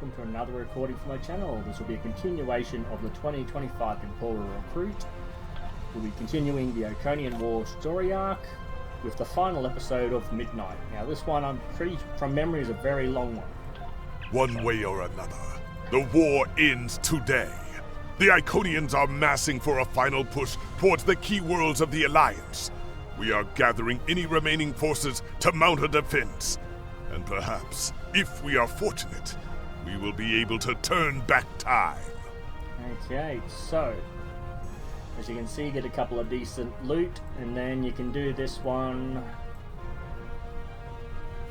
welcome to another recording from my channel. This will be a continuation of the 2025 Temporal Recruit. We'll be continuing the Iconian War story arc with the final episode of Midnight. Now this one, I'm pretty, from memory, is a very long one. One way or another, the war ends today. The Iconians are massing for a final push towards the key worlds of the Alliance. We are gathering any remaining forces to mount a defense. And perhaps, if we are fortunate, we will be able to turn back time. Okay, so as you can see, get a couple of decent loot, and then you can do this one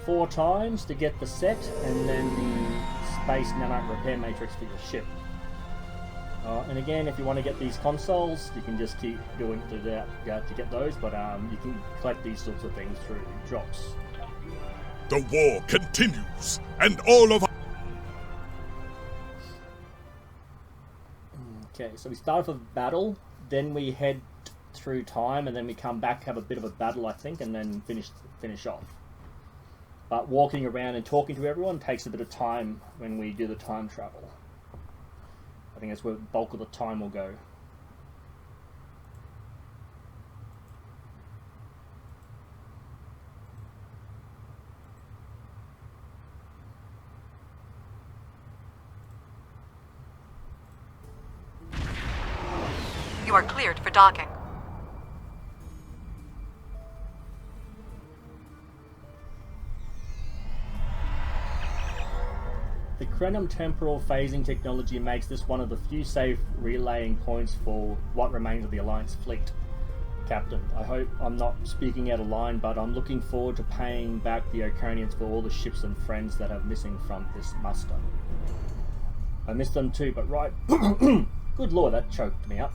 4 times to get the set, and then the space nanite repair matrix for your ship. And again, if you want to get these consoles, you can just keep doing to get those, but you can collect these sorts of things through drops. The war continues, and all of... Okay, so we start off with battle, then we head through time, and then we come back, have a bit of a battle, I think, and then finish off. But walking around and talking to everyone takes a bit of time when we do the time travel. I think that's where the bulk of the time will go. You are cleared for docking. The Temporal phasing technology makes this one of the few safe relaying points for what remains of the Alliance fleet. Captain, I hope I'm not speaking out of line, but I'm looking forward to paying back the Iconians for all the ships and friends that are missing from this muster. I miss them too, but right... Good lord, that choked me up.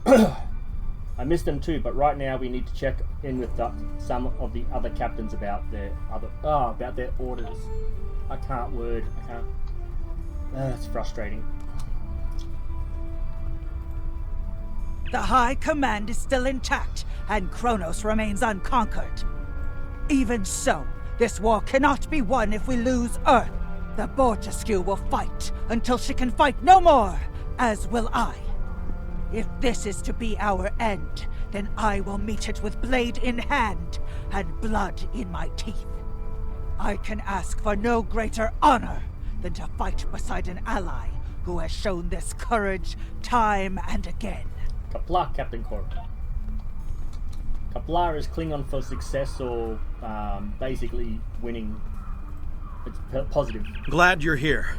I miss them too, but right now we need to check in with some of the other captains about their orders. I can't. It's frustrating. The High Command is still intact, and Kronos remains unconquered. Even so, this war cannot be won if we lose Earth. The Bortesque will fight until she can fight no more, as will I. If this is to be our end, then I will meet it with blade in hand and blood in my teeth. I can ask for no greater honor than to fight beside an ally who has shown this courage time and again. Kapla, Captain Corp. Kapla is Klingon for success or basically winning. It's positive. Glad you're here.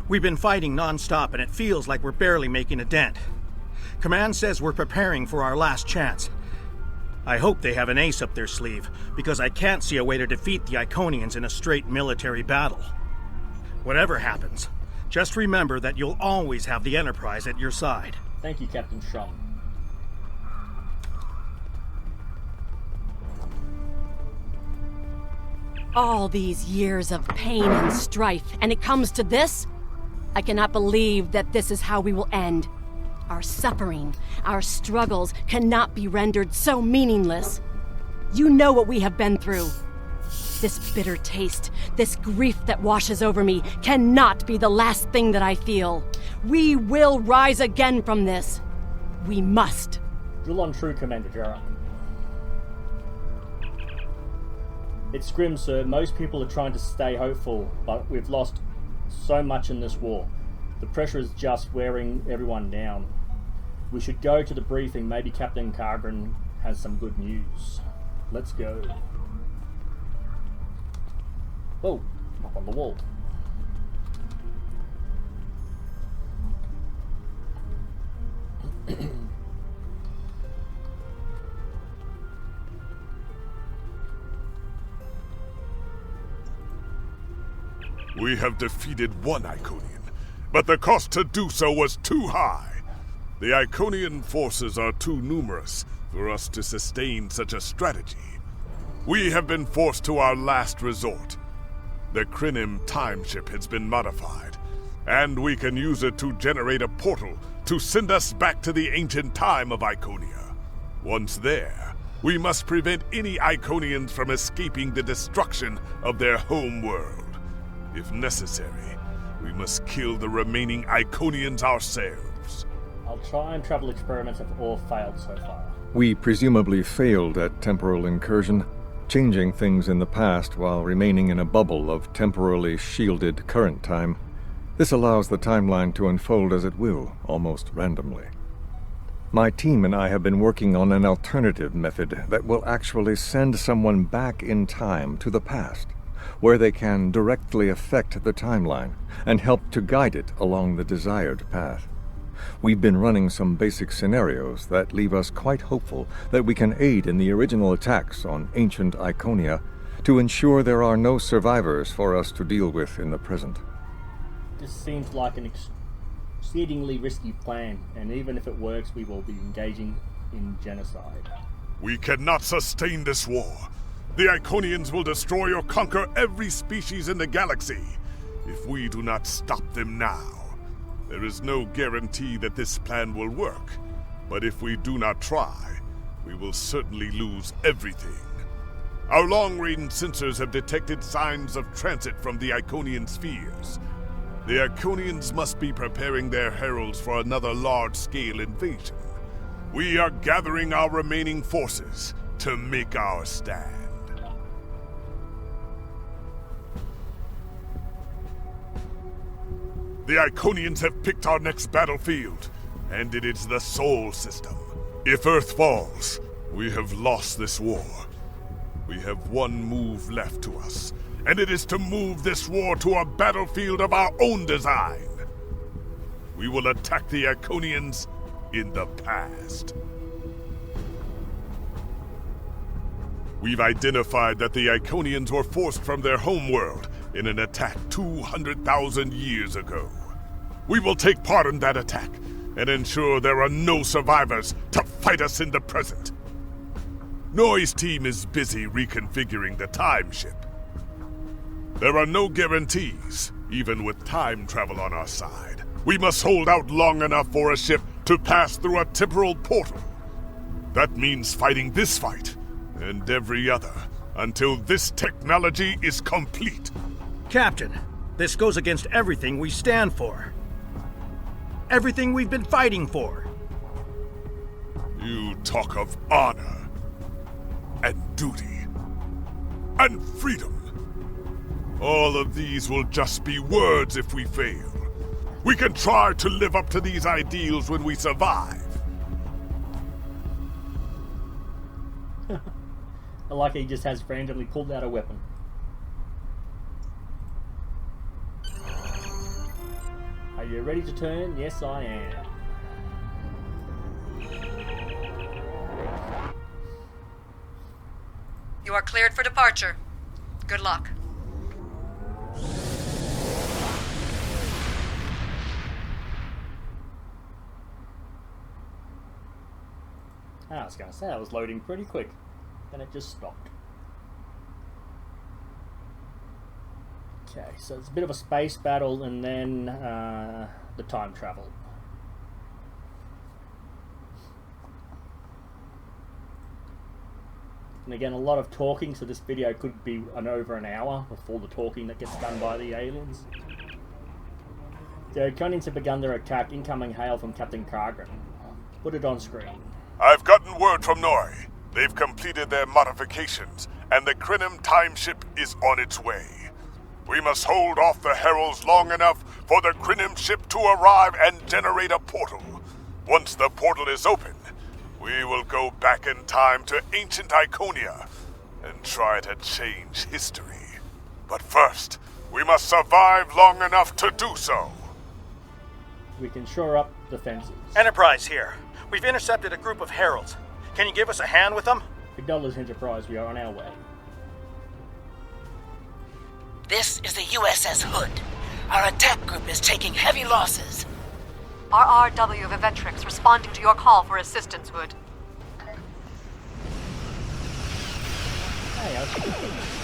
We've been fighting non-stop and it feels like we're barely making a dent. Command says we're preparing for our last chance. I hope they have an ace up their sleeve, because I can't see a way to defeat the Iconians in a straight military battle. Whatever happens, just remember that you'll always have the Enterprise at your side. Thank you, Captain Shaw. All these years of pain and strife, and it comes to this? I cannot believe that this is how we will end. Our suffering, our struggles cannot be rendered so meaningless. You know what we have been through. This bitter taste, this grief that washes over me, cannot be the last thing that I feel. We will rise again from this. We must. Drill on true, Commander Jarrah. It's grim, sir. Most people are trying to stay hopeful, but we've lost so much in this war. The pressure is just wearing everyone down. We should go to the briefing. Maybe Captain Cargren has some good news. Let's go. Oh, up on the wall. We have defeated one Iconian, but the cost to do so was too high. The Iconian forces are too numerous for us to sustain such a strategy. We have been forced to our last resort. The Krynim time ship has been modified, and we can use it to generate a portal to send us back to the ancient time of Iconia. Once there, we must prevent any Iconians from escaping the destruction of their home world. If necessary, we must kill the remaining Iconians ourselves. I'll try and travel experiments have all failed so far. We presumably failed at temporal incursion, changing things in the past while remaining in a bubble of temporally shielded current time. This allows the timeline to unfold as it will, almost randomly. My team and I have been working on an alternative method that will actually send someone back in time to the past, where they can directly affect the timeline and help to guide it along the desired path. We've been running some basic scenarios that leave us quite hopeful that we can aid in the original attacks on ancient Iconia to ensure there are no survivors for us to deal with in the present. This seems like an exceedingly risky plan, and even if it works, we will be engaging in genocide. We cannot sustain this war. The Iconians will destroy or conquer every species in the galaxy if we do not stop them now. There is no guarantee that this plan will work, but if we do not try, we will certainly lose everything. Our long-range sensors have detected signs of transit from the Iconian spheres. The Iconians must be preparing their heralds for another large-scale invasion. We are gathering our remaining forces to make our stand. The Iconians have picked our next battlefield, and it is the Sol System. If Earth falls, we have lost this war. We have one move left to us, and it is to move this war to a battlefield of our own design. We will attack the Iconians in the past. We've identified that the Iconians were forced from their homeworld in an attack 200,000 years ago. We will take part in that attack and ensure there are no survivors to fight us in the present. Noy's team is busy reconfiguring the time ship. There are no guarantees, even with time travel on our side. We must hold out long enough for a ship to pass through a temporal portal. That means fighting this fight, and every other, until this technology is complete. Captain, this goes against everything we stand for. Everything we've been fighting for. You talk of honor, and duty, and freedom. All of these will just be words if we fail. We can try to live up to these ideals when we survive. I like he just has randomly pulled out a weapon. Are you ready to turn? Yes, I am. You are cleared for departure. Good luck. I was going to say, I was loading pretty quick. Then it just stopped. Okay, so it's a bit of a space battle and then the time travel. And again, a lot of talking, so this video could be over an hour before the talking that gets done by the aliens. The Iconians have begun their attack. Incoming hail from Captain Kargan. Put it on screen. I've gotten word from Nori. They've completed their modifications, and the Krenim time ship is on its way. We must hold off the heralds long enough for the Krenim ship to arrive and generate a portal. Once the portal is open, we will go back in time to ancient Iconia and try to change history. But first, we must survive long enough to do so. We can shore up defenses. Enterprise here. We've intercepted a group of heralds. Can you give us a hand with them? Acknowledge Enterprise, we are on our way. This is the USS Hood. Our attack group is taking heavy losses. RRW Vivetrix responding to your call for assistance, Hood. Hey, I was...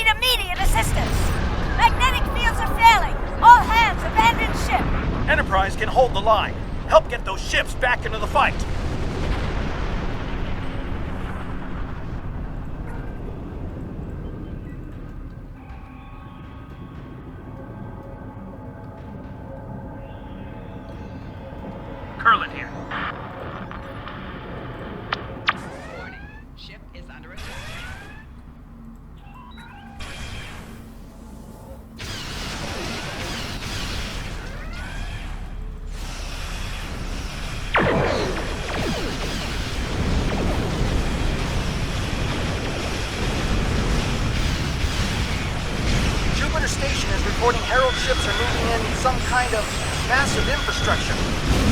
need immediate assistance! Magnetic fields are failing! All hands abandon ship! Enterprise can hold the line. Help get those ships back into the fight. Curlin here. Warning. Ship is under attack. Jupiter Station is reporting Herald ships are moving in some kind of massive infrastructure,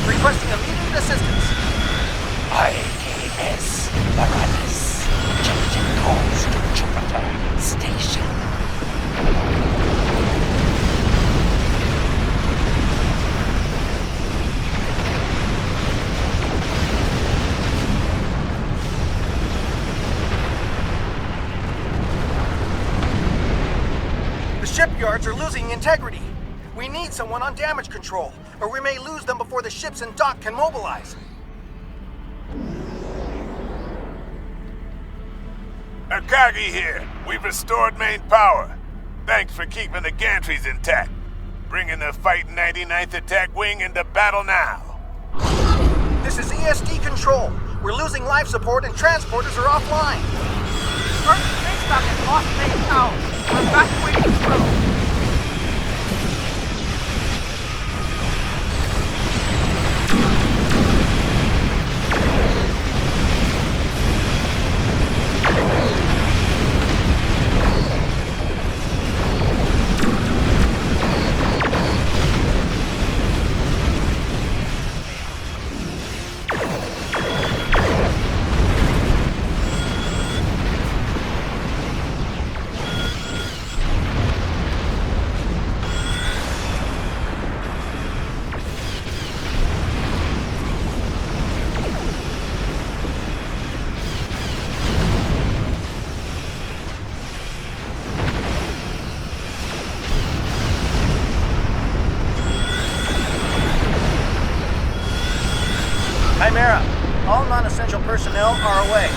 requesting immediate assistance. IKS Paratus. Changing course to Jupiter Station. The shipyards are losing integrity. We need someone on damage control, or we may lose them before the ships in dock can mobilize. Akagi here. We've restored main power. Thanks for keeping the gantries intact. Bringing the Fighting 99th Attack Wing into battle now. This is ESD control. We're losing life support and transporters are offline. First space dock has lost main power. We're evacuating through. Chimera, all non-essential personnel are away.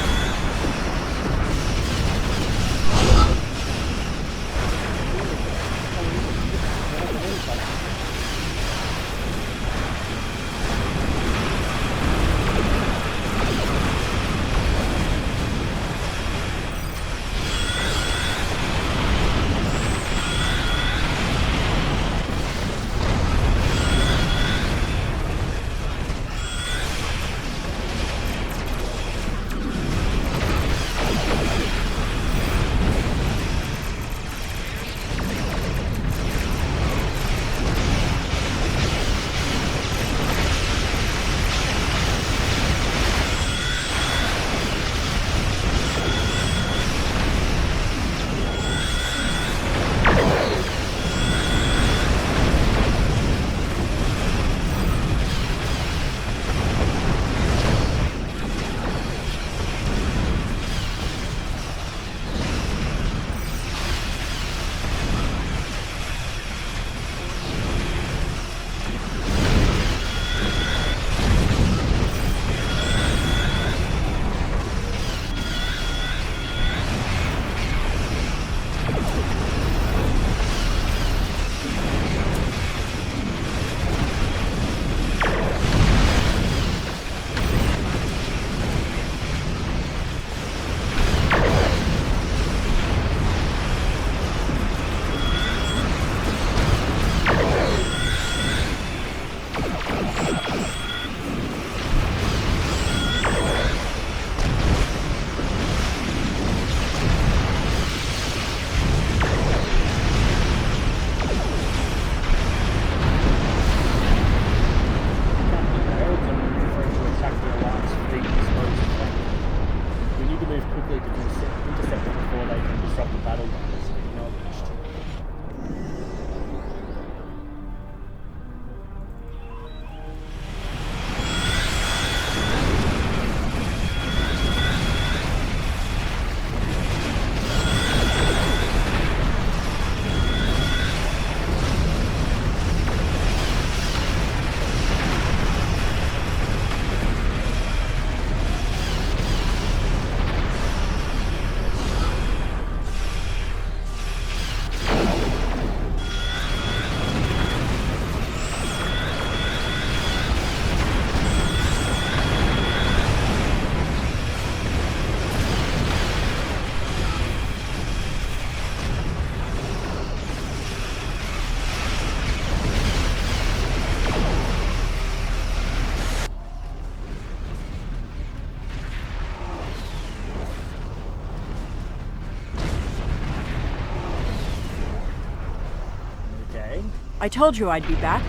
I told you I'd be back,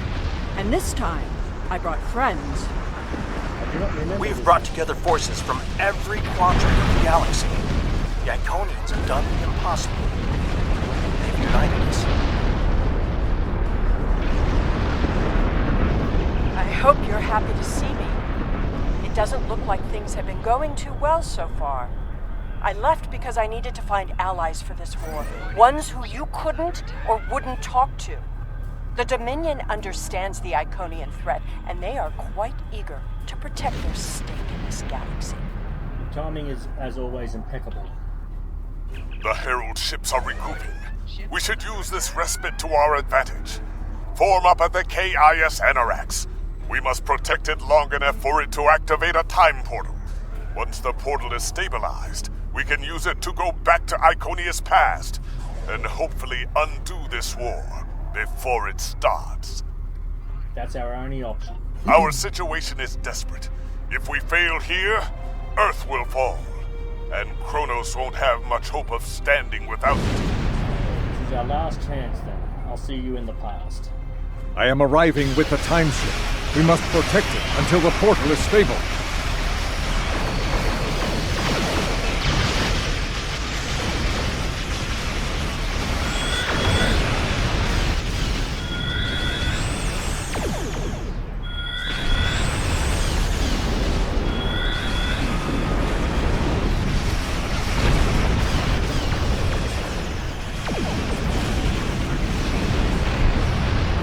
and this time, I brought friends. We've brought together forces from every quadrant of the galaxy. The Iconians have done the impossible. They've united us. I hope you're happy to see me. It doesn't look like things have been going too well so far. I left because I needed to find allies for this war. Ones who you couldn't or wouldn't talk to. The Dominion understands the Iconian threat, and they are quite eager to protect their stake in this galaxy. Timing is, as always, impeccable. The Herald ships are regrouping. We should use this respite to our advantage. Form up at the KIS Anarax. We must protect it long enough for it to activate a time portal. Once the portal is stabilized, we can use it to go back to Iconia's past, and hopefully undo this war before it starts. That's our only option. Our situation is desperate. If we fail here, Earth will fall, and Kronos won't have much hope of standing without it. This is our last chance, then. I'll see you in the past. I am arriving with the time ship. We must protect it until the portal is stable.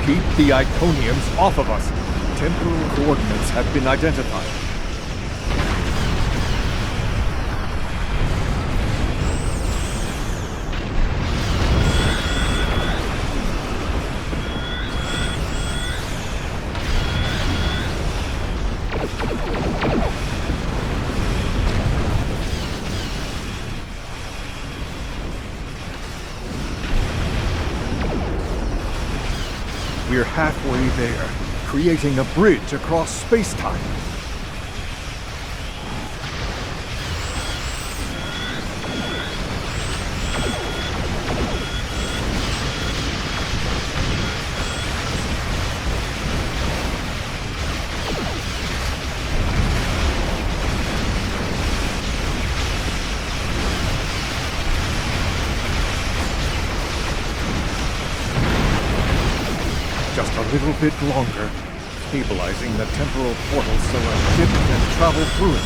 Keep the Iconians off of us. Temporal coordinates have been identified. We're halfway there, creating a bridge across space-time. Just a little bit longer, stabilizing the temporal portal so a ship can travel through it.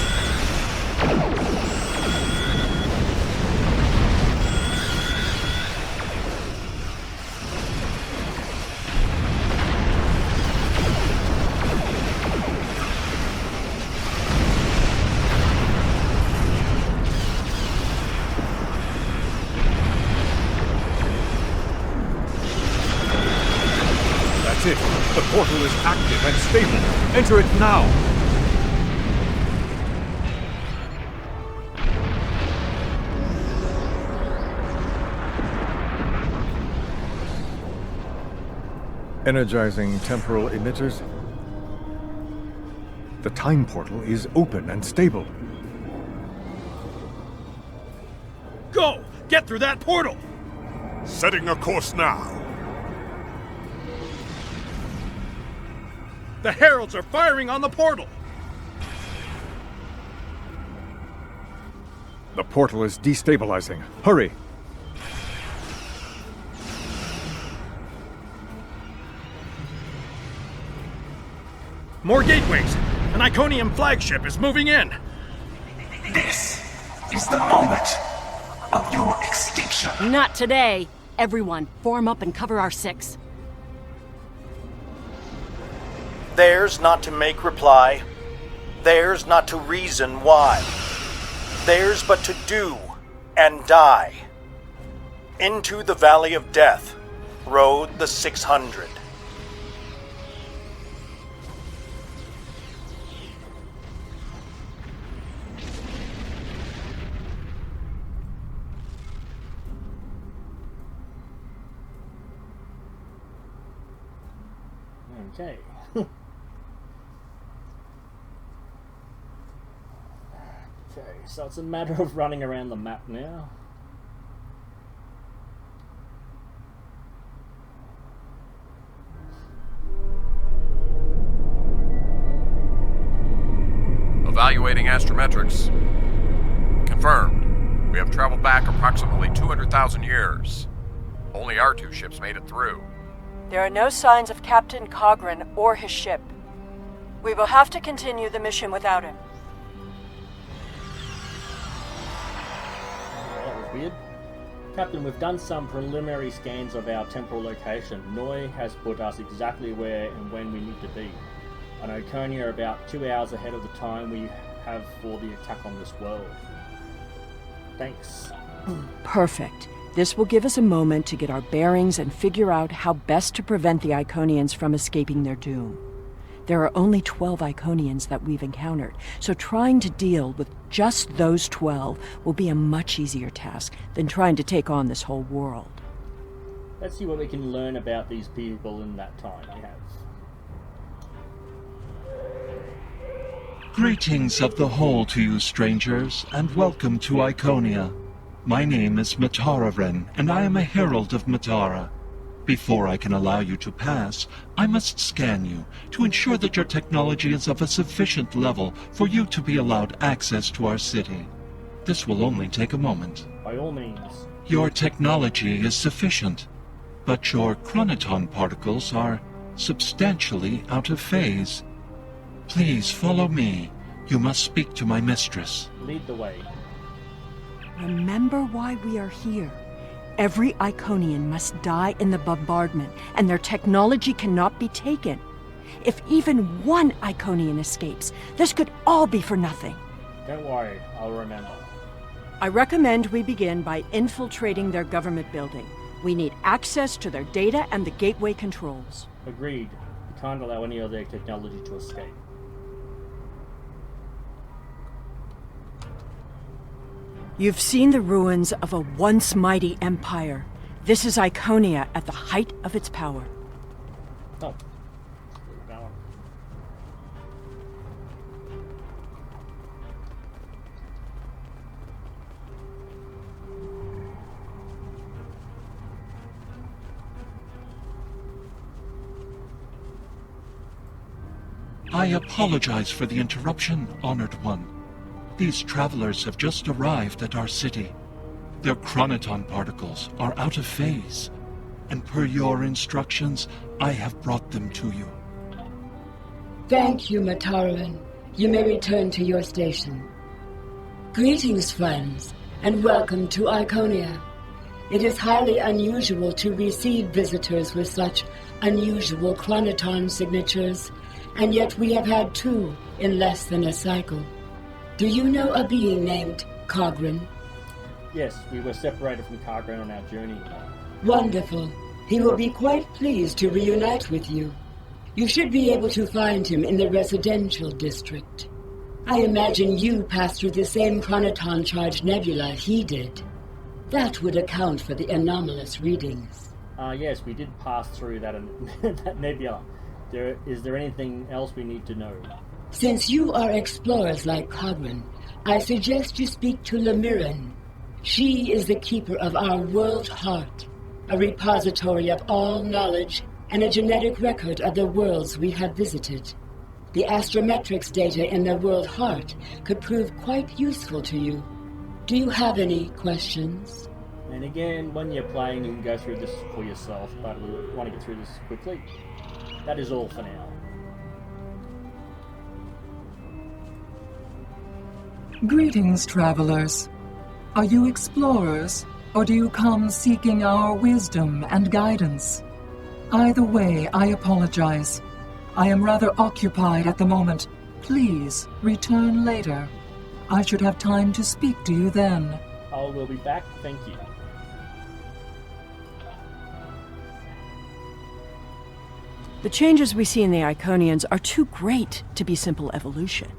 It. The portal is active and stable. Enter it now. Energizing temporal emitters. The time portal is open and stable. Go! Get through that portal! Setting a course now. The Heralds are firing on the portal! The portal is destabilizing. Hurry! More gateways! An Iconian flagship is moving in! This is the moment of your extinction. Not today! Everyone, form up and cover our six. Theirs not to make reply. Theirs not to reason why. Theirs but to do and die. Into the Valley of Death rode the 600. Okay. Okay, so it's a matter of running around the map now. Evaluating astrometrics. Confirmed. We have traveled back approximately 200,000 years. Only our two ships made it through. There are no signs of Captain Cogran or his ship. We will have to continue the mission without him. That was weird. Captain, we've done some preliminary scans of our temporal location. Noi has put us exactly where and when we need to be. On Iconian are about 2 hours ahead of the time we have for the attack on this world. Thanks. Perfect. This will give us a moment to get our bearings and figure out how best to prevent the Iconians from escaping their doom. There are only 12 Iconians that we've encountered, so trying to deal with just those 12 will be a much easier task than trying to take on this whole world. Let's see what we can learn about these people in that time we have. Greetings of the whole to you, strangers, and welcome to Iconia. My name is Matara-Ren, and I am a herald of Matara. Before I can allow you to pass, I must scan you to ensure that your technology is of a sufficient level for you to be allowed access to our city. This will only take a moment. By all means. Your technology is sufficient, but your chronoton particles are substantially out of phase. Please follow me. You must speak to my mistress. Lead the way. Remember why we are here. Every Iconian must die in the bombardment, and their technology cannot be taken. If even one Iconian escapes, this could all be for nothing. Don't worry, I'll remember. I recommend we begin by infiltrating their government building. We need access to their data and the gateway controls. Agreed. We can't allow any of their technology to escape. You've seen the ruins of a once mighty empire. This is Iconia at the height of its power. Oh. I apologize for the interruption, Honored One. These travelers have just arrived at our city. Their chronoton particles are out of phase, and per your instructions, I have brought them to you. Thank you, Mataran. You may return to your station. Greetings, friends, and welcome to Iconia. It is highly unusual to receive visitors with such unusual chronoton signatures, and yet we have had 2 in less than a cycle. Do you know a being named Cogran? Yes, we were separated from Cogran on our journey. Wonderful. He will be quite pleased to reunite with you. You should be able to find him in the residential district. I imagine you passed through the same chronoton-charged nebula he did. That would account for the anomalous readings. Yes, we did pass through that, that nebula. Is there anything else we need to know? Since you are explorers like Cogran, I suggest you speak to Lemiran. She is the keeper of our world heart, a repository of all knowledge and a genetic record of the worlds we have visited. The astrometrics data in the world heart could prove quite useful to you. Do you have any questions? And again, when you're playing, you can go through this for yourself, but we want to get through this quickly. That is all for now. Greetings, travelers. Are you explorers, or do you come seeking our wisdom and guidance? Either way, I apologize. I am rather occupied at the moment. Please, return later. I should have time to speak to you then. I will be back, thank you. The changes we see in the Iconians are too great to be simple evolution.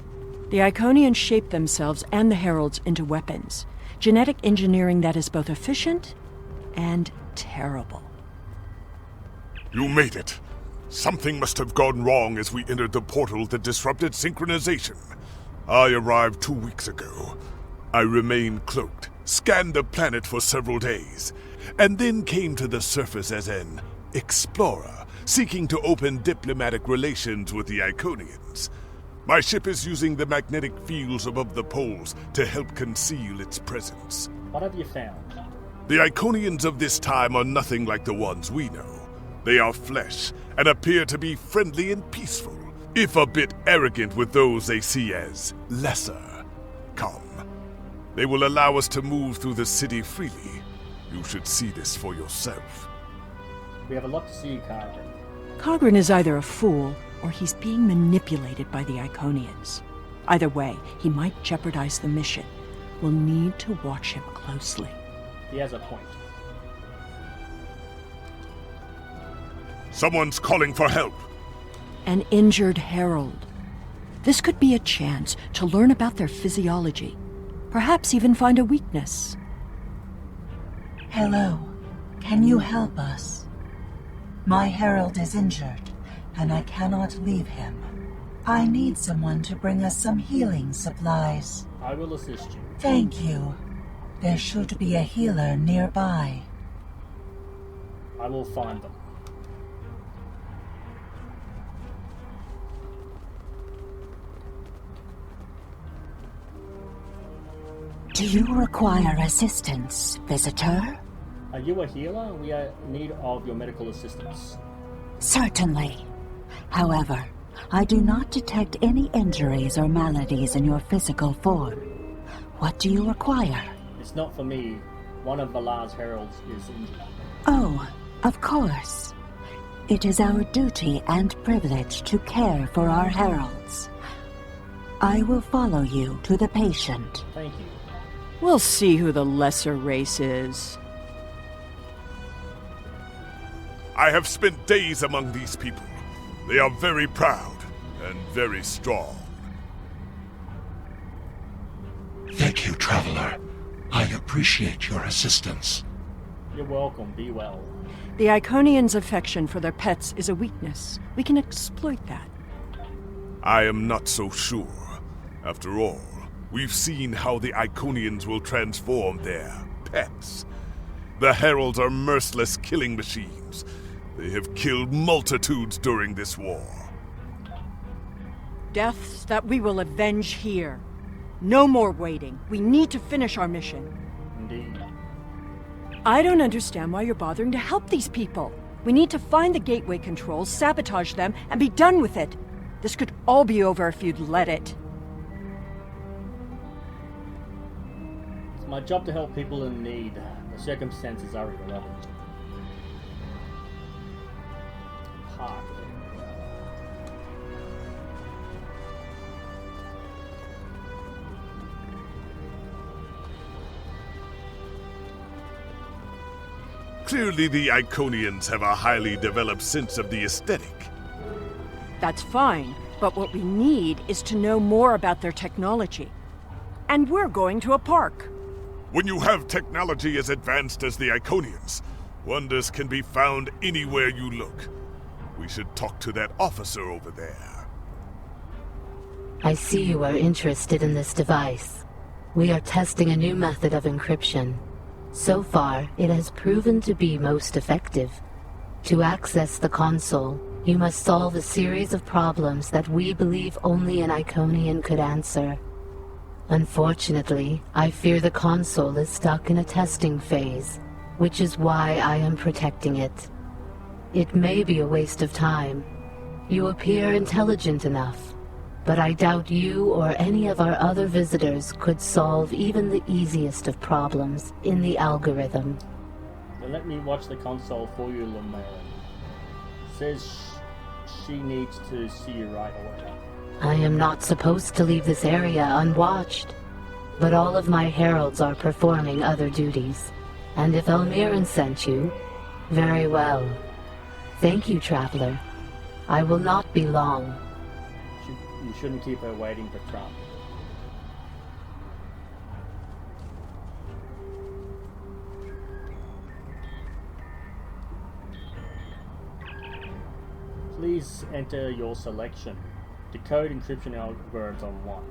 The Iconians shape themselves and the Heralds into weapons. Genetic engineering that is both efficient and terrible. You made it. Something must have gone wrong as we entered the portal that disrupted synchronization. I arrived 2 weeks ago. I remained cloaked, scanned the planet for several days, and then came to the surface as an explorer, seeking to open diplomatic relations with the Iconians. My ship is using the magnetic fields above the poles to help conceal its presence. What have you found? The Iconians of this time are nothing like the ones we know. They are flesh and appear to be friendly and peaceful, if a bit arrogant with those they see as lesser. Come. They will allow us to move through the city freely. You should see this for yourself. We have a lot to see, Carvin. Cogran is either a fool, or he's being manipulated by the Iconians. Either way, he might jeopardize the mission. We'll need to watch him closely. He has a point. Someone's calling for help. An injured herald. This could be a chance to learn about their physiology. Perhaps even find a weakness. Hello. Can you help us? My herald is injured, and I cannot leave him. I need someone to bring us some healing supplies. I will assist you. Thank you. There should be a healer nearby. I will find them. Do you require assistance, visitor? Are you a healer? We are in need of your medical assistance. Certainly. However, I do not detect any injuries or maladies in your physical form. What do you require? It's not for me. One of Valar's heralds is injured. Oh, of course. It is our duty and privilege to care for our heralds. I will follow you to the patient. Thank you. We'll see who the lesser race is. I have spent days among these people. They are very proud and very strong. Thank you, Traveler. I appreciate your assistance. You're welcome. Be well. The Iconians' affection for their pets is a weakness. We can exploit that. I am not so sure. After all, we've seen how the Iconians will transform their pets. The heralds are merciless killing machines. They have killed multitudes during this war. Deaths that we will avenge here. No more waiting. We need to finish our mission. Indeed. I don't understand why you're bothering to help these people. We need to find the gateway controls, sabotage them, and be done with it. This could all be over if you'd let it. It's my job to help people in need. The circumstances are irrelevant. Park. Clearly the Iconians have a highly developed sense of the aesthetic. That's fine, but what we need is to know more about their technology. And we're going to a park. When you have technology as advanced as the Iconians, wonders can be found anywhere you look. We should talk to that officer over there. I see you are interested in this device. We are testing a new method of encryption. So far, it has proven to be most effective. To access the console, you must solve a series of problems that we believe only an Iconian could answer. Unfortunately, I fear the console is stuck in a testing phase, which is why I am protecting it. It may be a waste of time. You appear intelligent enough, but I doubt you or any of our other visitors could solve even the easiest of problems in the algorithm. Then let me watch the console for you, Lumayan. Says she needs to see you right away. I am not supposed to leave this area unwatched, but all of my heralds are performing other duties. And if Elmiran sent you, very well. Thank you, Traveler. I will not be long. You shouldn't keep her waiting for Trump. Please enter your selection. Decode encryption algorithm 1.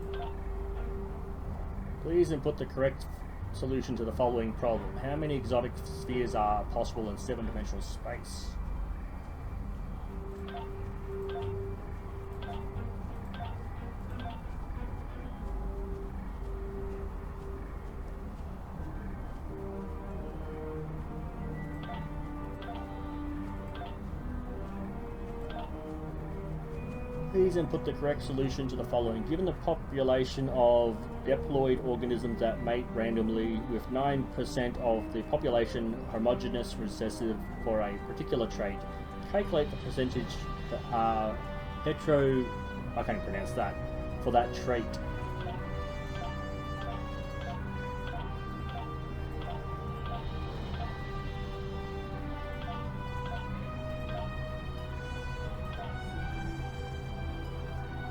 Please input the correct solution to the following problem. How many exotic spheres are possible in 7-dimensional space? these and put the correct solution to the following. Given the population of diploid organisms that mate randomly, with 9% of the population homogeneous recessive for a particular trait, calculate the percentage that are I can't pronounce that, for that trait.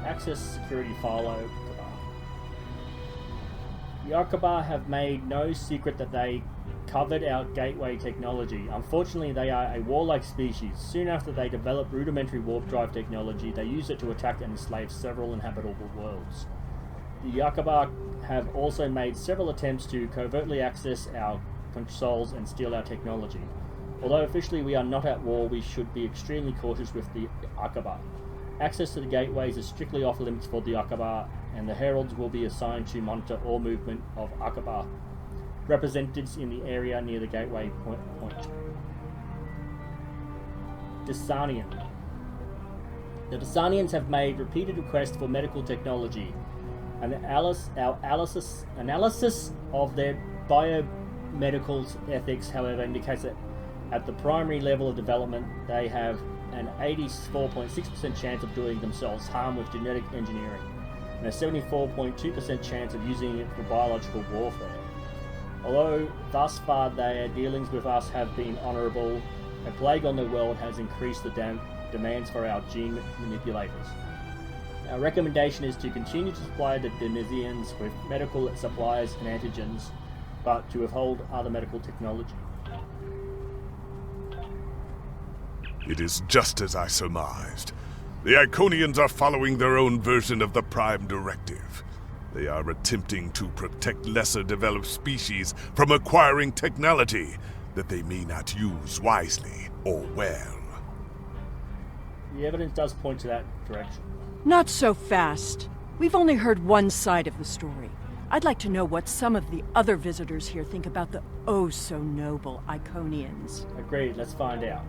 Access security follow. The Akabar have made no secret that they covered our gateway technology. Unfortunately, they are a warlike species. Soon after they developed rudimentary warp drive technology, they used it to attack and enslave several inhabitable worlds. The Akabar have also made several attempts to covertly access our consoles and steal our technology. Although officially we are not at war, we should be extremely cautious with the Akabar. Access to the gateways is strictly off limits for the Akabar, and the heralds will be assigned to monitor all movement of Akabar representatives in the area near the gateway point. Dysanian. The Dysanians have made repeated requests for medical technology, and our analysis of their biomedical ethics, however, indicates that at the primary level of development, they have an 84.6% chance of doing themselves harm with genetic engineering, and a 74.2% chance of using it for biological warfare. Although thus far their dealings with us have been honourable, a plague on the world has increased the demands for our gene manipulators. Our recommendation is to continue to supply the Denisians with medical supplies and antigens, but to withhold other medical technology. It is just as I surmised. The Iconians are following their own version of the Prime Directive. They are attempting to protect lesser developed species from acquiring technology that they may not use wisely or well. The evidence does point to that direction. Not so fast. We've only heard one side of the story. I'd like to know what some of the other visitors here think about the oh-so-noble Iconians. Agreed, let's find out.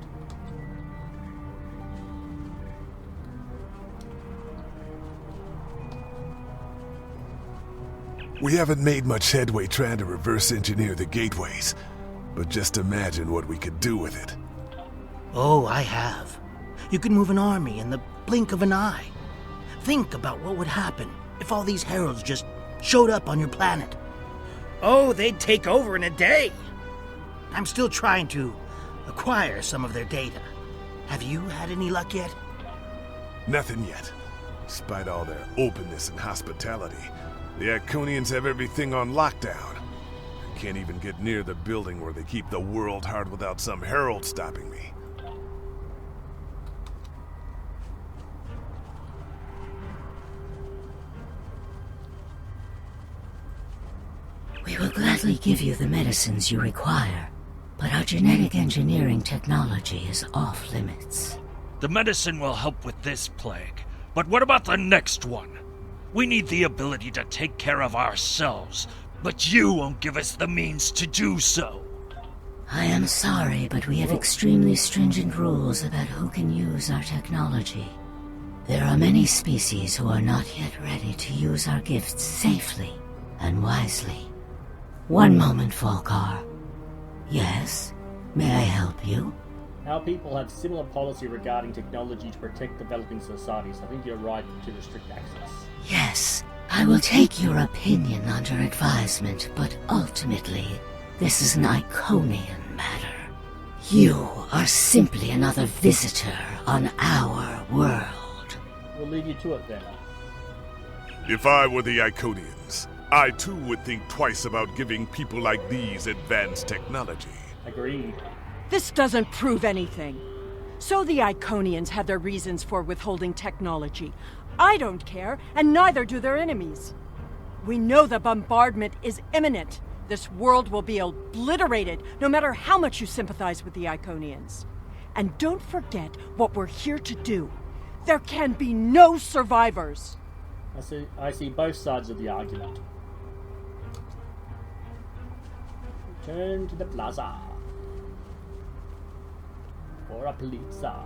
We haven't made much headway trying to reverse engineer the gateways, but just imagine what we could do with it. Oh, I have. You could move an army in the blink of an eye. Think about what would happen if all these heralds just showed up on your planet. Oh, they'd take over in a day. I'm still trying to acquire some of their data. Have you had any luck yet? Nothing yet. Despite all their openness and hospitality, the Iconians have everything on lockdown. I can't even get near the building where they keep the world hard without some herald stopping me. We will gladly give you the medicines you require, but our genetic engineering technology is off limits. The medicine will help with this plague, but what about the next one? We need the ability to take care of ourselves, but you won't give us the means to do so. I am sorry, but we have extremely stringent rules about who can use our technology. There are many species who are not yet ready to use our gifts safely and wisely. One moment, Volkar. Yes? May I help you? Our people have similar policy regarding technology to protect developing societies. I think you're right to restrict access. Yes, I will take your opinion under advisement, but ultimately, this is an Iconian matter. You are simply another visitor on our world. We'll leave you to it then. If I were the Iconians, I too would think twice about giving people like these advanced technology. Agreed. This doesn't prove anything. So the Iconians had their reasons for withholding technology. I don't care, and neither do their enemies. We know the bombardment is imminent. This world will be obliterated, no matter how much you sympathize with the Iconians. And don't forget what we're here to do. There can be no survivors. I see both sides of the argument. Return to the plaza. For a pizza.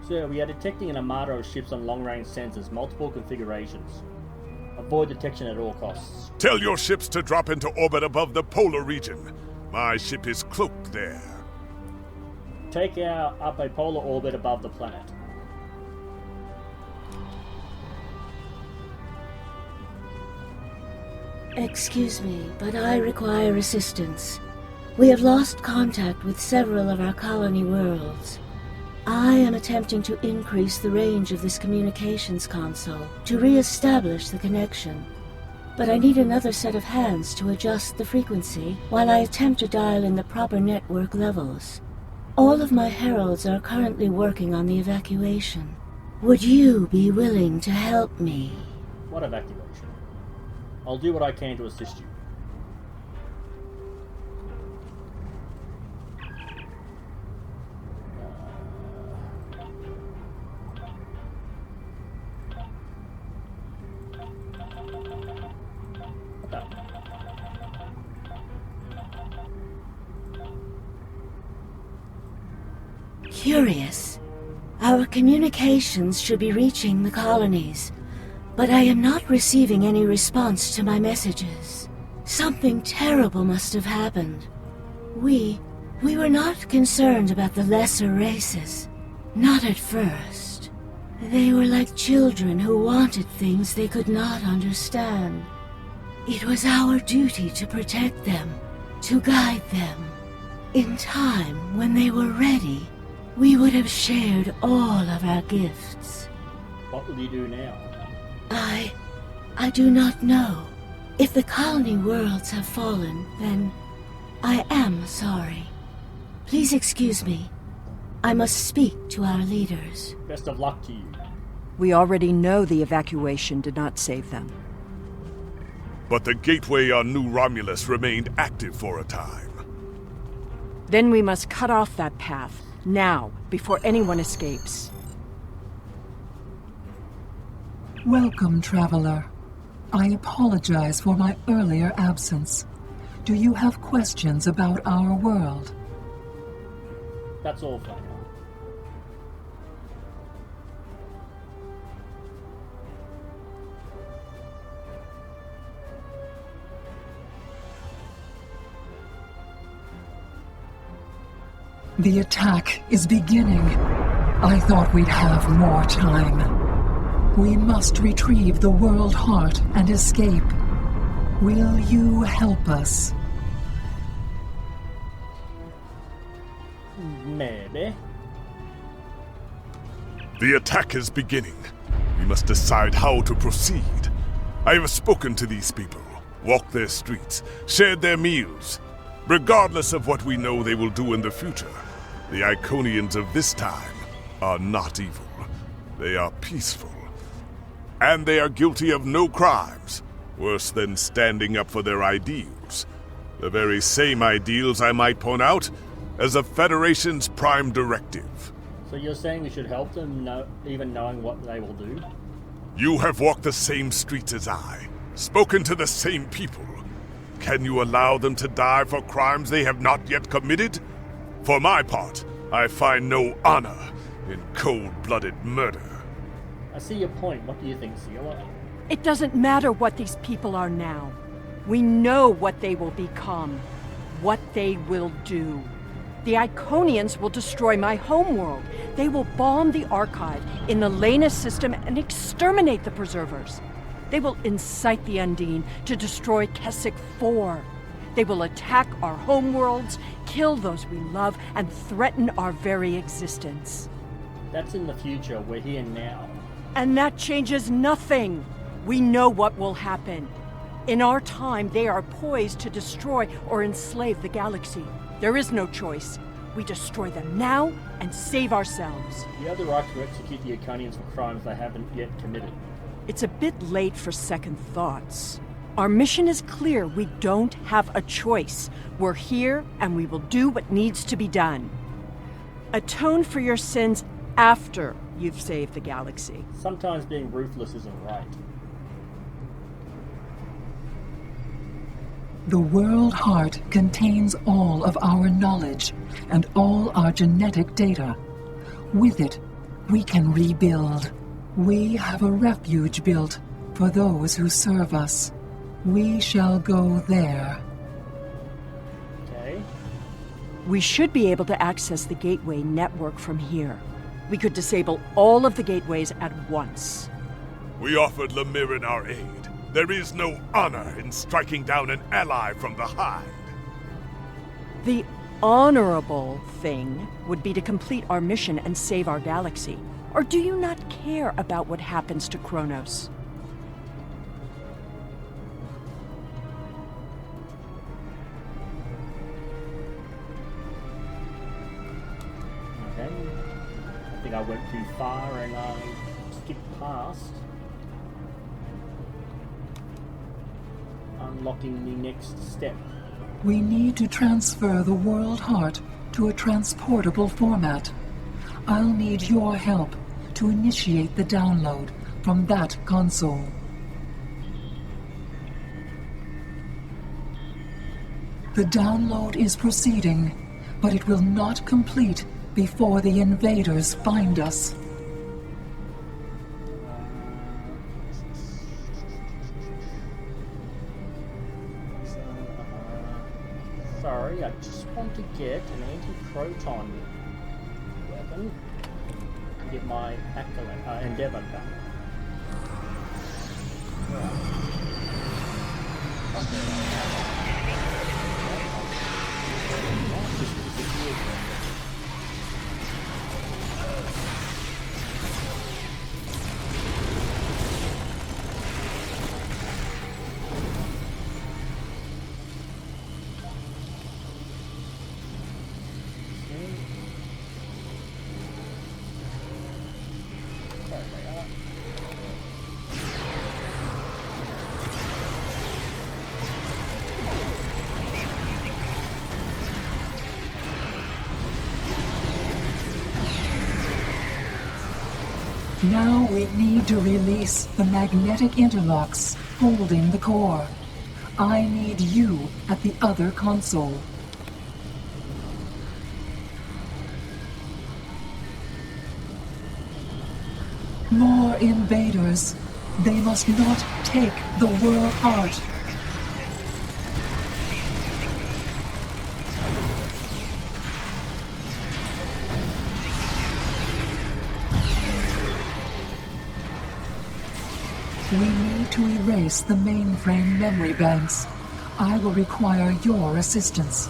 Sir, we are detecting an armada of ships on long-range sensors, multiple configurations. Avoid detection at all costs. Tell your ships to drop into orbit above the polar region. My ship is cloaked there. Take up a polar orbit above the planet. Excuse me, but I require assistance. We have lost contact with several of our colony worlds. I am attempting to increase the range of this communications console to re-establish the connection. But I need another set of hands to adjust the frequency while I attempt to dial in the proper network levels. All of my heralds are currently working on the evacuation. Would you be willing to help me? What evacuation? I'll do what I can to assist you. Curious. Our communications should be reaching the colonies, but I am not receiving any response to my messages. Something terrible must have happened. We were not concerned about the lesser races. Not at first. They were like children who wanted things they could not understand. It was our duty to protect them, to guide them. In time, when they were ready, we would have shared all of our gifts. What will you do now? I do not know. If the colony worlds have fallen, then I am sorry. Please excuse me. I must speak to our leaders. Best of luck to you. We already know the evacuation did not save them. But the gateway on New Romulus remained active for a time. Then we must cut off that path, now, before anyone escapes. Welcome, traveler. I apologize for my earlier absence. Do you have questions about our world? That's all for now. The attack is beginning. I thought we'd have more time. We must retrieve the world heart and escape. Will you help us? Maybe. The attack is beginning. We must decide how to proceed. I have spoken to these people, walked their streets, shared their meals. Regardless of what we know they will do in the future, the Iconians of this time are not evil. They are peaceful. And they are guilty of no crimes, worse than standing up for their ideals. The very same ideals, I might point out, as the Federation's prime directive. So you're saying we should help them, even knowing what they will do? You have walked the same streets as I, spoken to the same people. Can you allow them to die for crimes they have not yet committed? For my part, I find no honor in cold-blooded murder. I see your point. What do you think, Sealer? It doesn't matter what these people are now. We know what they will become, what they will do. The Iconians will destroy my homeworld. They will bomb the Archive in the Lena system and exterminate the Preservers. They will incite the Undine to destroy Keswick 4. They will attack our homeworlds, kill those we love, and threaten our very existence. That's in the future. We're here now. And that changes nothing. We know what will happen. In our time, they are poised to destroy or enslave the galaxy. There is no choice. We destroy them now and save ourselves. You have the right to execute the Iconians for crimes they haven't yet committed. It's a bit late for second thoughts. Our mission is clear. We don't have a choice. We're here, and we will do what needs to be done. Atone for your sins after you've saved the galaxy. Sometimes being ruthless isn't right. The World Heart contains all of our knowledge and all our genetic data. With it, we can rebuild. We have a refuge built for those who serve us. We shall go there. Okay. We should be able to access the gateway network from here. We could disable all of the gateways at once. We offered Lemirin our aid. There is no honor in striking down an ally from behind. The honorable thing would be to complete our mission and save our galaxy. Or do you not care about what happens to Kronos? Okay. I think I went too far and I skipped past unlocking the next step. We need to transfer the World Heart to a transportable format. I'll need your help to initiate the download from that console. The download is proceeding, but it will not complete before the invaders find us. Sorry, I just want to get an anti-proton weapon to get my endeavor done. Now we need to release the magnetic interlocks holding the core. I need you at the other console. More invaders. They must not take the World Heart. We need to erase the mainframe memory banks. I will require your assistance.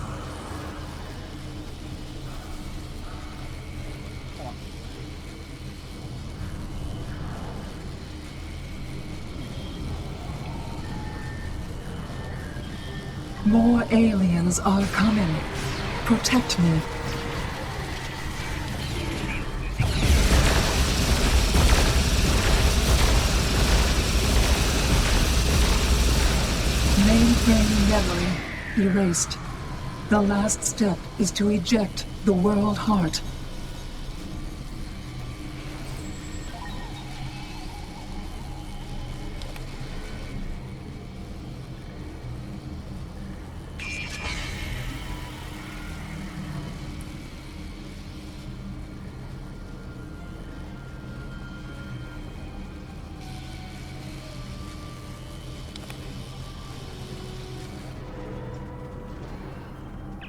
More aliens are coming. Protect me. Mainframe memory erased. The last step is to eject the World Heart.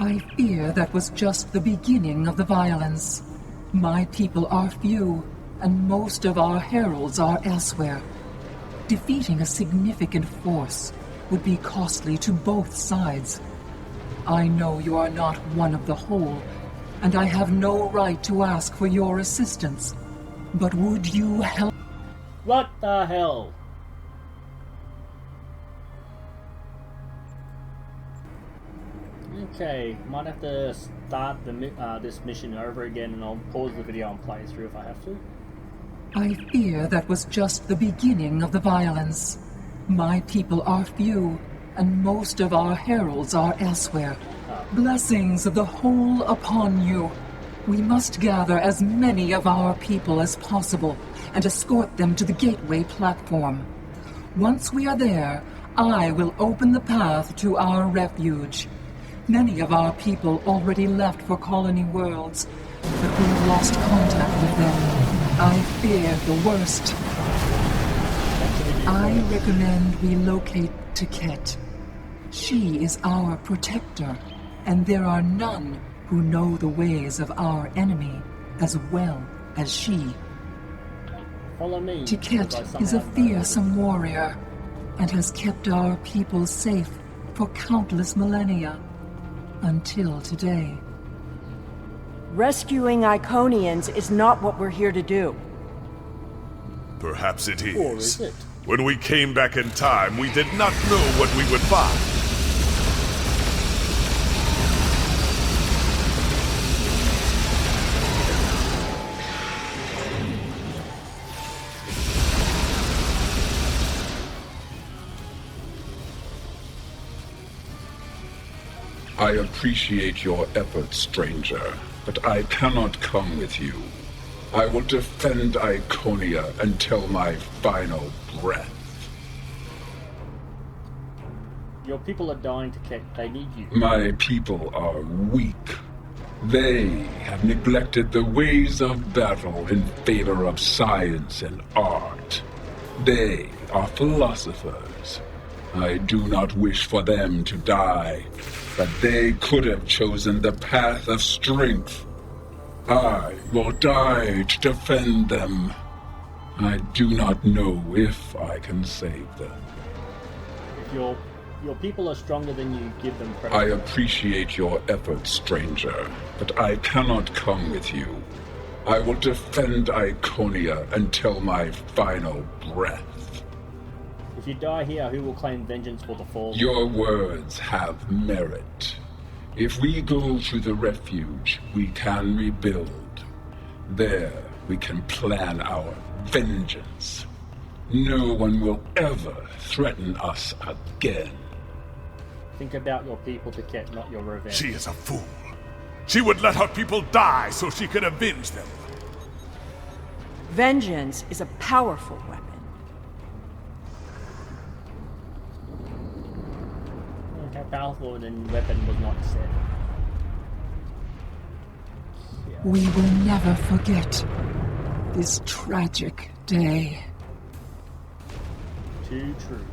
I fear that was just the beginning of the violence. My people are few, and most of our heralds are elsewhere. Defeating a significant force would be costly to both sides. I know you are not one of the whole, and I have no right to ask for your assistance. But would you help? What the hell? Okay, might have to start this mission over again, and I'll pause the video and play through if I have to. I fear that was just the beginning of the violence. My people are few, and most of our heralds are elsewhere. Blessings of the whole upon you. We must gather as many of our people as possible and escort them to the gateway platform. Once we are there, I will open the path to our refuge. Many of our people already left for Colony Worlds, but we've lost contact with them. I fear the worst. I recommend we locate Tiket. She is our protector, and there are none who know the ways of our enemy as well as she. Follow me. Tiket is a fearsome warrior, and has kept our people safe for countless millennia, until today. Rescuing Iconians is not what we're here to do. Perhaps it is. Or is it? When we came back in time, we did not know what we would find. I appreciate your efforts, stranger, but I cannot come with you. I will defend Iconia until my final breath. Your people are dying to kick. They need you. My people are weak. They have neglected the ways of battle in favor of science and art. They are philosophers. I do not wish for them to die, but they could have chosen the path of strength. I will die to defend them. I do not know if I can save them. If your people are stronger than you give them credit. I appreciate your efforts, stranger, but I cannot come with you. I will defend Iconia until my final breath. If you die here, who will claim vengeance for the fall? Your words have merit. If we go to the refuge, we can rebuild. There, we can plan our vengeance. No one will ever threaten us again. Think about your people, Tiket, not your revenge. She is a fool. She would let her people die so she could avenge them. Vengeance is a powerful weapon. How powerful an weapon was not said. We will never forget this tragic day. Too true.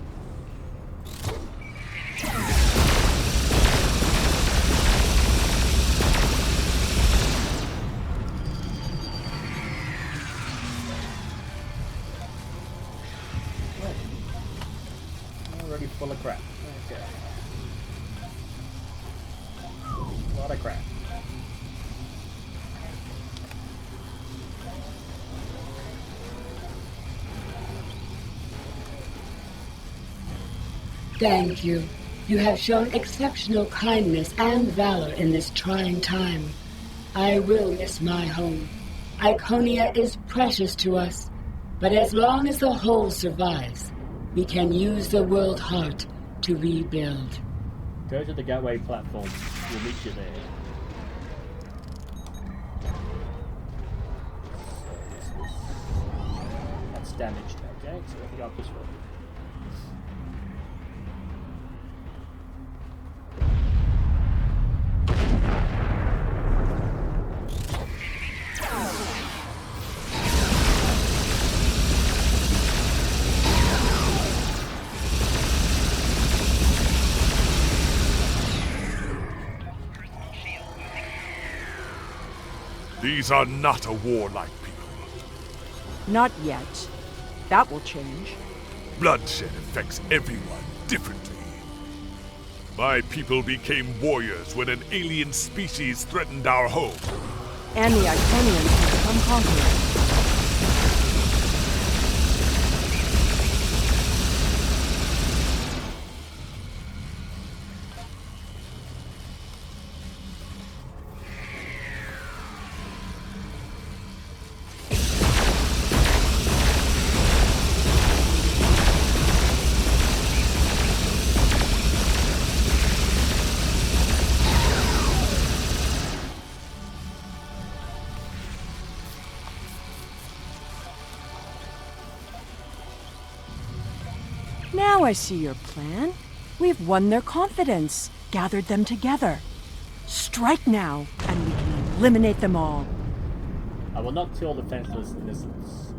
Already full of crap. Okay. A lot of crap. Thank you. You have shown exceptional kindness and valor in this trying time. I will miss my home. Iconia is precious to us, but as long as the whole survives, we can use the world heart to rebuild. Go to the gateway platform. We'll meet you there. That's damaged, okay? So we got this one. These are not a warlike people. Not yet. That will change. Bloodshed affects everyone differently. My people became warriors when an alien species threatened our home. And the Iconians have become conquerors. Now I see your plan. We've won their confidence, gathered them together. Strike now, and we can eliminate them all. I will not kill defenseless innocents.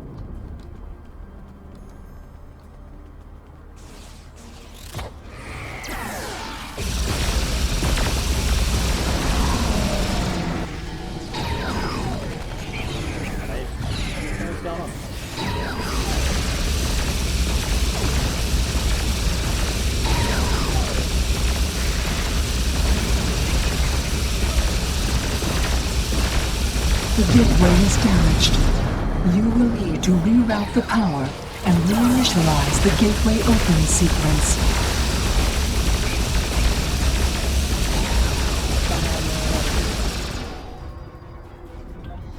What's going on? The gateway is damaged. You will need to reroute the power and reinitialize the gateway open sequence.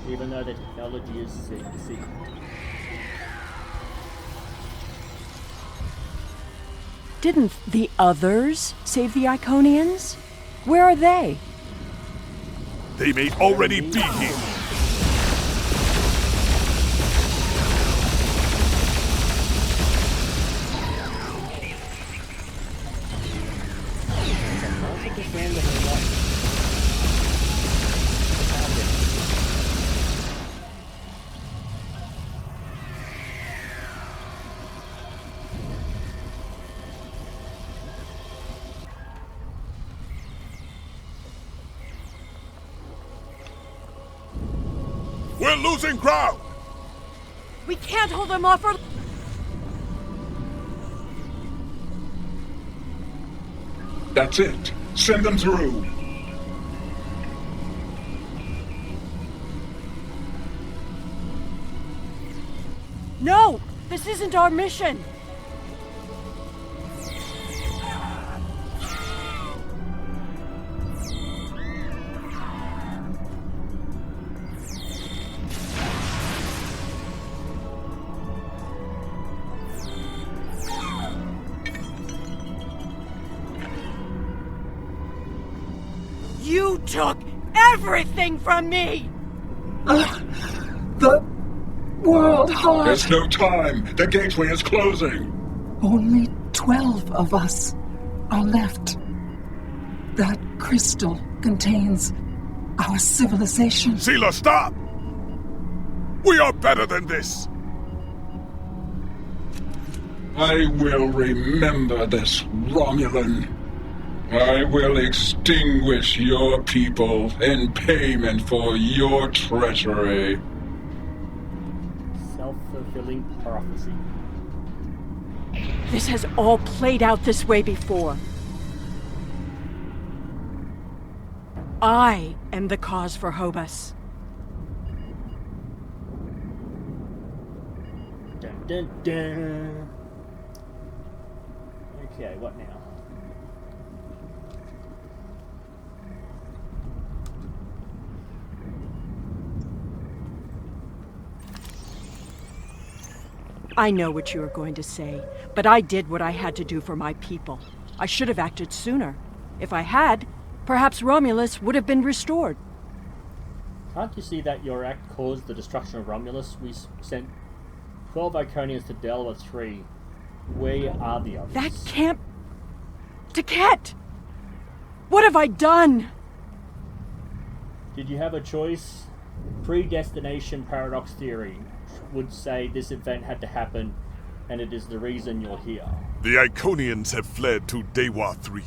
Even though the technology is secret. Didn't the others save the Iconians? Where are they? They may already be here. We're losing ground! We can't hold them off or... That's it. Send them through. No! This isn't our mission! You took everything from me! The World Heart. There's no time. The gateway is closing. Only 12 of us are left. That crystal contains our civilization. Seela, stop! We are better than this! I will remember this, Romulan. I will extinguish your people in payment for your treachery. Self-fulfilling prophecy. This has all played out this way before. I am the cause for Hobus. Dun dun dun. Okay, what now? I know what you are going to say, but I did what I had to do for my people. I should have acted sooner. If I had, perhaps Romulus would have been restored. Can't you see that your act caused the destruction of Romulus? We sent 12 Iconians to Delva 3. Where are the others? That can't... Taket! What have I done? Did you have a choice? Predestination paradox theory would say this event had to happen, and it is the reason you're here. The Iconians have fled to Dewa 3,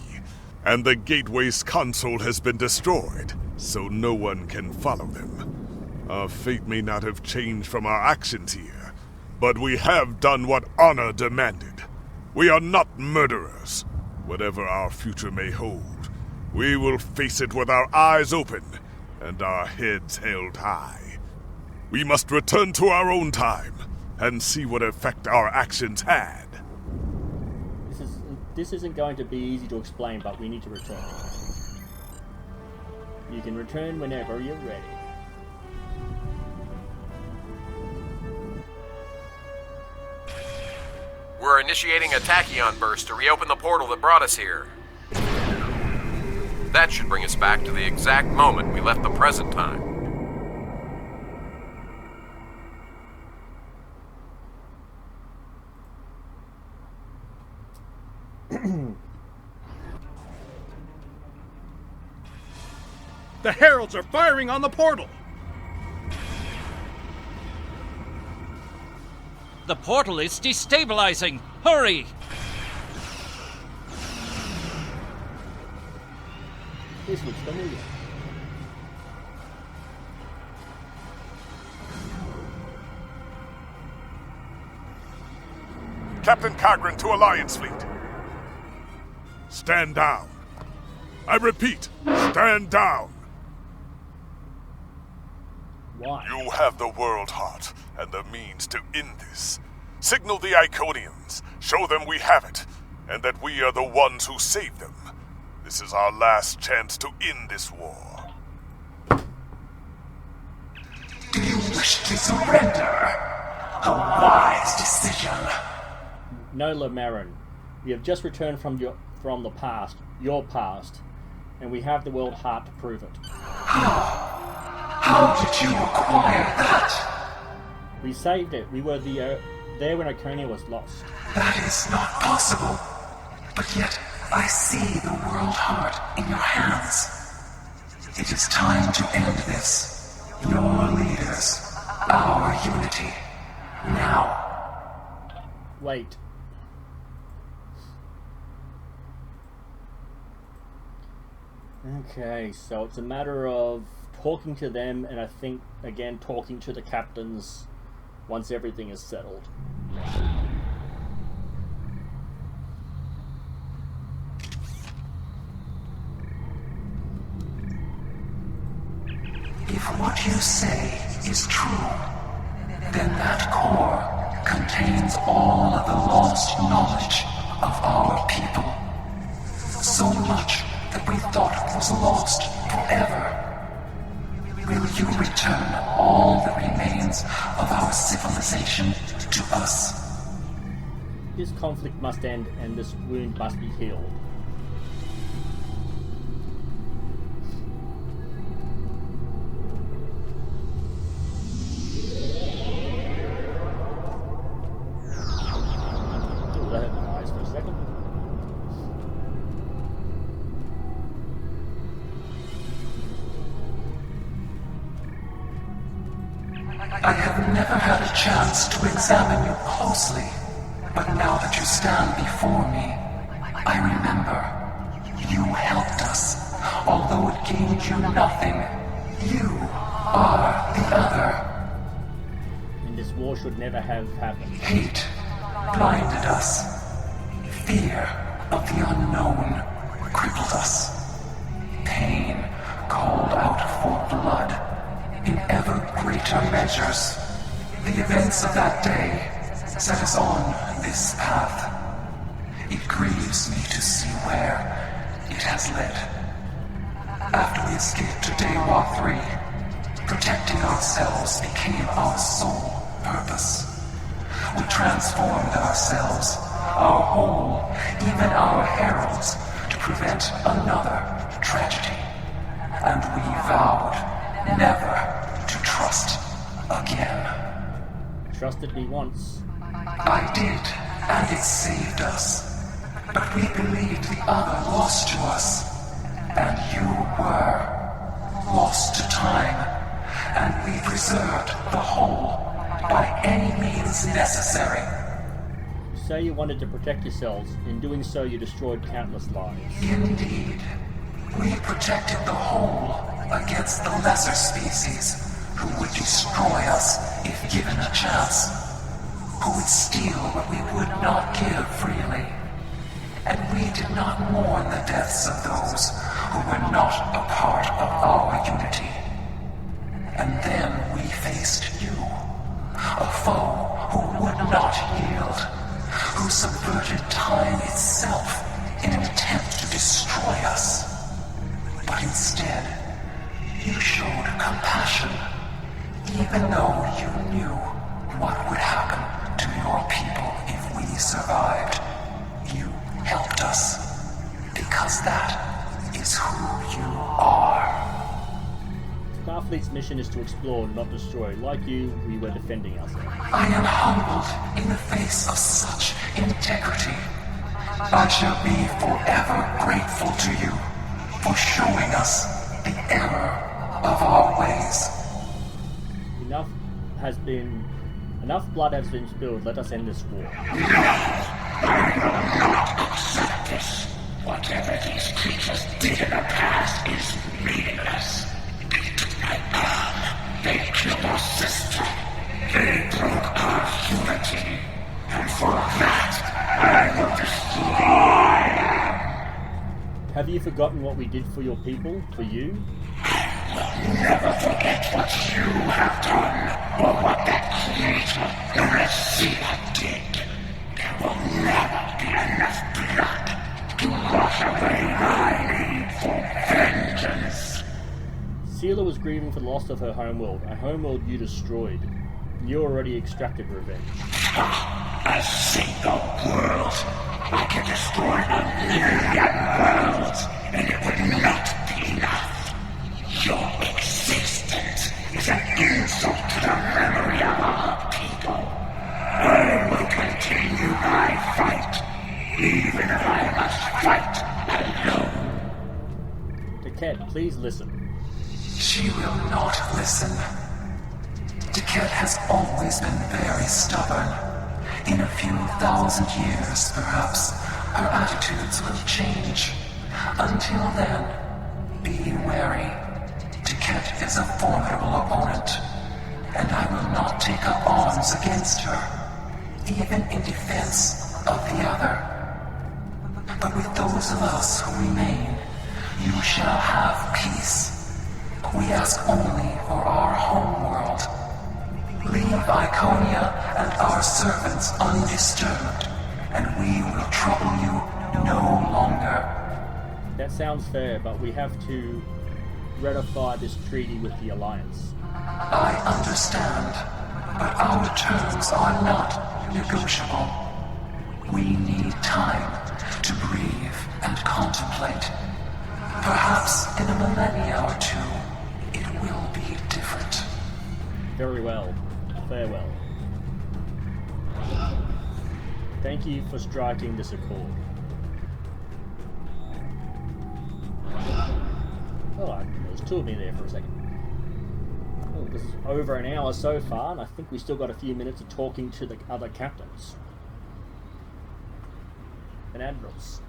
and the Gateway's console has been destroyed, so no one can follow them. Our fate may not have changed from our actions here, but we have done what honor demanded. We are not murderers. Whatever our future may hold, we will face it with our eyes open and our heads held high. We must return to our own time and see what effect our actions had. This isn't going to be easy to explain, but we need to return. You can return whenever you're ready. We're initiating a tachyon burst to reopen the portal that brought us here. That should bring us back to the exact moment we left the present time. The heralds are firing on the portal! The portal is destabilizing! Hurry! This looks familiar. Captain Cagran to Alliance Fleet. Stand down. I repeat, stand down. Why? You have the World Heart and the means to end this. Signal the Iconians, show them we have it, and that we are the ones who saved them. This is our last chance to end this war. Do you wish to surrender? A wise decision. Nola Marin, we have just returned from the past, your past, and we have the World Heart to prove it. How did you acquire that? We saved it. We were there when Iconian was lost. That is not possible. But yet, I see the World Heart in your hands. It is time to end this. Your leaders, our unity. Now. Wait. Okay, so it's a matter of talking to them, and I think, again, talking to the captains once everything is settled. If what you say is true, then that core contains all of the lost knowledge of our people. So much that we thought was lost forever. Will you return all that remains of our civilization to us? This conflict must end, and this wound must be healed. Ooh, that hit my eyes for a second. I have never had a chance to examine you closely, but now that you stand before me, I remember. You helped us, although it gained you nothing. You are the other. And this war should never have happened. Hate blinded us. Fear of the unknown crippled us. Pain called out for blood. In ever greater measures, the events of that day set us on this path. It grieves me to see where it has led. After we escaped to Daywalk 3, protecting ourselves became our sole purpose. We transformed ourselves, our whole, even our heralds, to prevent another tragedy. And we vowed never to trust again. Trusted me once. I did, and it saved us. But we believed the other lost to us. And you were lost to time. And we preserved the whole by any means necessary. You say you wanted to protect yourselves. In doing so, you destroyed countless lives. Indeed. We protected the whole against the lesser species who would destroy us if given a chance, who would steal what we would not give freely. And we did not mourn the deaths of those who were not a part of our unity. And then we faced you, a foe who would not yield, who subverted time itself in an attempt to destroy us. But instead, you showed compassion, even though you knew what would happen to your people if we survived. You helped us, because that is who you are. Starfleet's mission is to explore, not destroy. Like you, we were defending ourselves. I am humbled in the face of such integrity. I shall be forever grateful to you for showing us the error of our ways. Enough has been Enough blood has been spilled. Let us end this war. Accept this. Whatever these creatures did in the past is meaningless. They took my arm. They killed our sister. They broke our unity. And for that, I will destroy them. Have you forgotten what we did for your people? For you? I will never forget what you have done, or what that creature, the Receiver, did. There will never be enough blood to wash away my need for vengeance. Seela was grieving for the loss of her homeworld, a homeworld you destroyed. You already extracted revenge. A single world. I can destroy a million worlds, and it would not be enough. Your existence is an insult to the memory of our people. I will continue my fight, even if I must fight alone. Taket, please listen. She will not listen. Taket has always been very stubborn. In a few thousand years, perhaps, her attitudes will change. Until then, be wary. Taket is a formidable opponent, and I will not take up arms against her, even in defense of the other. But with those of us who remain, you shall have peace. We ask only for our homeworld. Leave Iconia and our servants undisturbed, and we will trouble you no longer. That sounds fair, but we have to ratify this treaty with the Alliance. I understand, but our terms are not negotiable. We need time to breathe and contemplate. Perhaps in a millennia or two, it will be different. Very well. Farewell. Thank you for striking this accord. Oh, there was two of me there for a second. Oh, this is over an hour so far, and I think we still got a few minutes of talking to the other captains and admirals.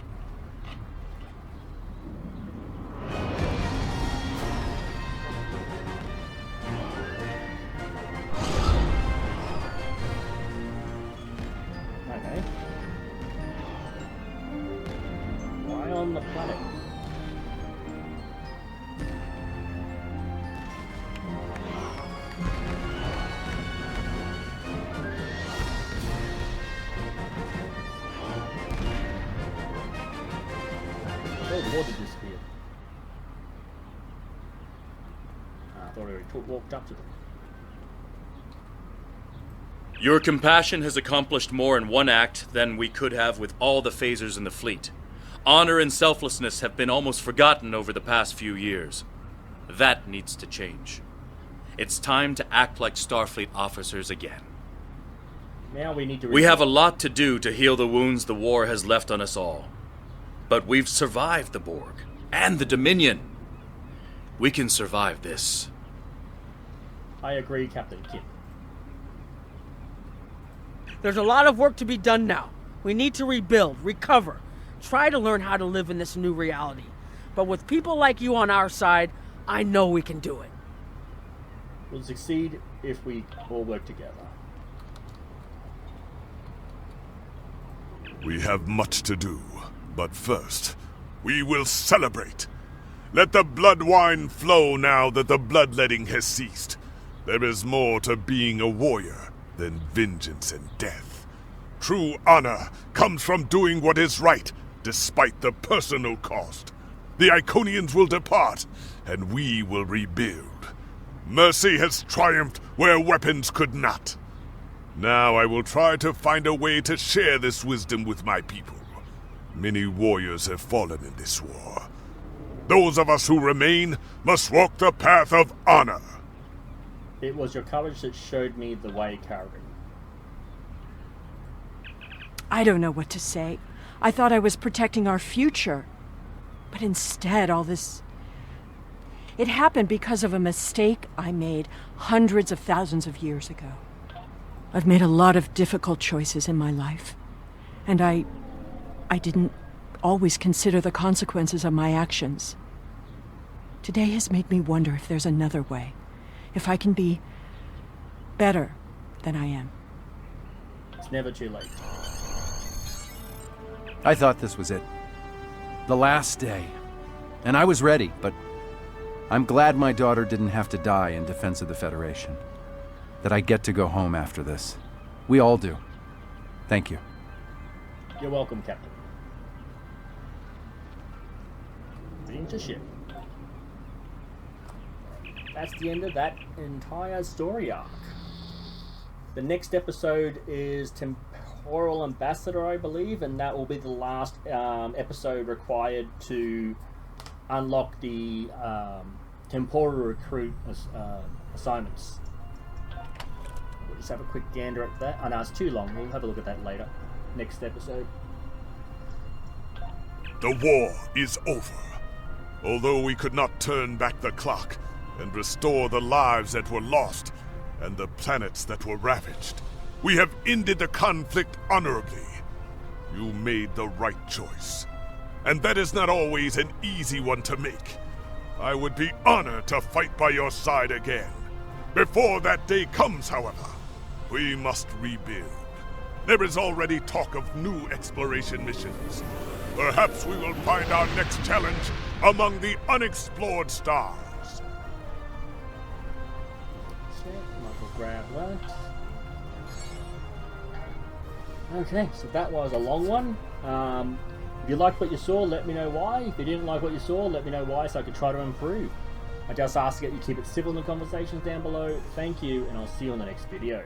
Okay. Why on the planet? Oh, the water disappeared. I thought I already walked up to them. Your compassion has accomplished more in one act than we could have with all the phasers in the fleet. Honor and selflessness have been almost forgotten over the past few years. That needs to change. It's time to act like Starfleet officers again. Now we need to... We have a lot to do to heal the wounds the war has left on us all. But we've survived the Borg and the Dominion. We can survive this. I agree, Captain Kim. There's a lot of work to be done now. We need to rebuild, recover, try to learn how to live in this new reality. But with people like you on our side, I know we can do it. We'll succeed if we all work together. We have much to do, but first, we will celebrate. Let the blood wine flow now that the bloodletting has ceased. There is more to being a warrior than vengeance and death. True honor comes from doing what is right, despite the personal cost. The Iconians will depart, and we will rebuild. Mercy has triumphed where weapons could not. Now I will try to find a way to share this wisdom with my people. Many warriors have fallen in this war. Those of us who remain must walk the path of honor. It was your courage that showed me the way, Carrigan. I don't know what to say. I thought I was protecting our future. But instead, all this... It happened because of a mistake I made hundreds of thousands of years ago. I've made a lot of difficult choices in my life, and I didn't always consider the consequences of my actions. Today has made me wonder if there's another way, if I can be better than I am. It's never too late. I thought this was it. The last day. And I was ready, but I'm glad my daughter didn't have to die in defense of the Federation. That I get to go home after this. We all do. Thank you. You're welcome, Captain. Into ship. That's the end of that entire story arc. The next episode is Temporal Ambassador, I believe, and that will be the last episode required to unlock the Temporal recruit assignments. We'll just have a quick gander at that. Oh no, it's too long. We'll have a look at that later. Next episode. The war is over. Although we could not turn back the clock and restore the lives that were lost and the planets that were ravaged, we have ended the conflict honorably. You made the right choice. And that is not always an easy one to make. I would be honored to fight by your side again. Before that day comes, however, we must rebuild. There is already talk of new exploration missions. Perhaps we will find our next challenge among the unexplored stars. Michael grab that. Okay, so that was a long one. If you liked what you saw, let me know why. If you didn't like what you saw, let me know why so I can try to improve. I just ask that you keep it civil in the conversations down below. Thank you, and I'll see you on the next video.